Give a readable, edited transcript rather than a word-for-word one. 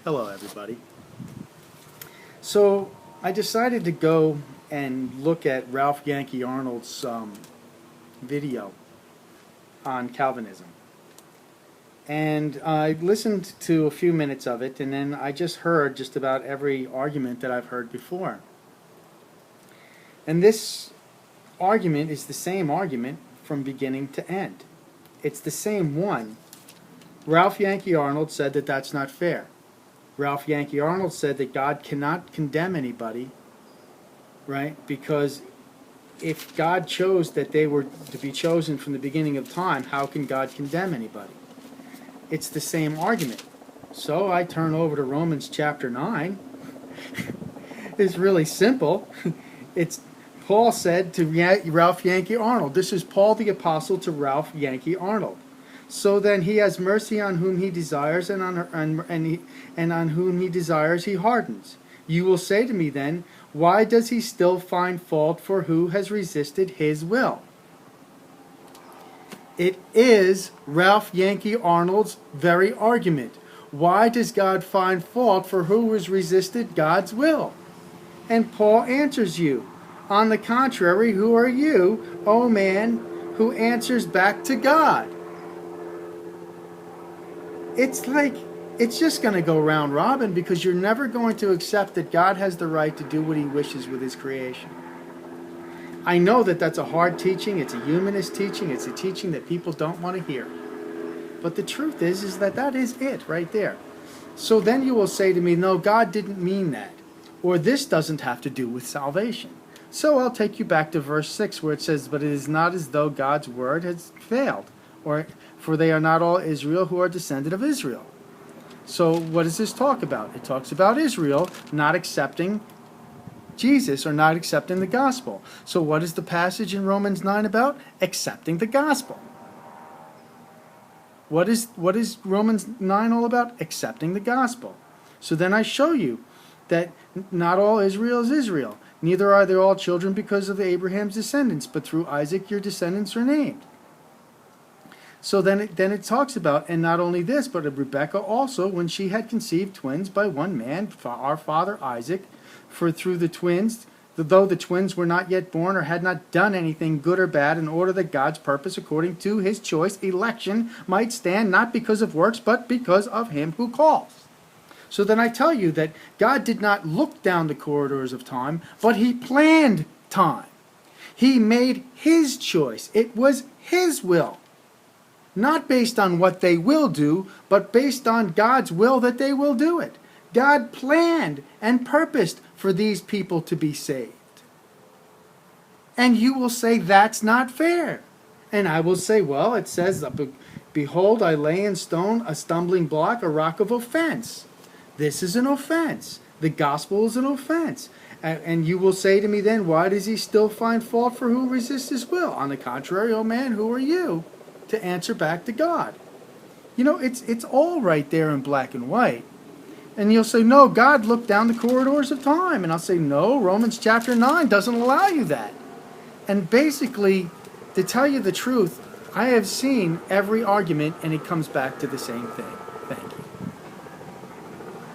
Hello, everybody. So I decided to go and look at Ralph Yankee Arnold's video on Calvinism. And I listened to a few minutes of it, and then I just heard just about every argument that I've heard before. And this argument is the same argument from beginning to end. It's the same one. Ralph Yankee Arnold said that that's not fair. Ralph Yankee Arnold said that God cannot condemn anybody, right? Because if God chose that they were to be chosen from the beginning of time, how can God condemn anybody? It's the same argument. So I turn over to Romans chapter 9. It's really simple. It's Paul said to Ralph Yankee Arnold. This is Paul the Apostle to Ralph Yankee Arnold. So then he has mercy on whom he desires, and on whom he desires he hardens. You will say to me then, why does he still find fault for who has resisted his will? It is Ralph Yankee Arnold's very argument. Why does God find fault for who has resisted God's will? And Paul answers you, on the contrary, who are you, O man, who answers back to God? It's just going to go round robin, because you're never going to accept that God has the right to do what he wishes with his creation. I know that that's a hard teaching. It's a humanist teaching. It's a teaching that people don't want to hear. But the truth is that that is it right there. So then you will say to me, no, God didn't mean that. Or this doesn't have to do with salvation. So I'll take you back to verse 6 where it says, but it is not as though God's word has failed, for they are not all Israel who are descended of Israel. So what does this talk about? It talks about Israel not accepting Jesus or not accepting the gospel. So what is the passage in Romans 9 about? Accepting the gospel. What is Romans 9 all about? Accepting the gospel. So then I show you that not all Israel is Israel. Neither are they all children because of Abraham's descendants, but through Isaac your descendants are named. So then it talks about, and not only this, but of Rebekah also, when she had conceived twins by one man, our father Isaac, for through the twins, though the twins were not yet born or had not done anything good or bad, in order that God's purpose according to his choice, election, might stand, not because of works, but because of him who calls. So then I tell you that God did not look down the corridors of time, but he planned time. He made his choice. It was his will. Not based on what they will do, but based on God's will that they will do it. God planned and purposed for these people to be saved. And you will say, that's not fair. And I will say, well, it says, behold, I lay in stone a stumbling block, a rock of offense. This is an offense. The gospel is an offense. And you will say to me then, why does he still find fault for who resists his will? On the contrary, oh man, who are you to answer back to God? You know, it's all right there in black and white. And you'll say, no, God looked down the corridors of time. And I'll say, no, Romans chapter 9 doesn't allow you that. And basically, to tell you the truth, I have seen every argument, and it comes back to the same thing.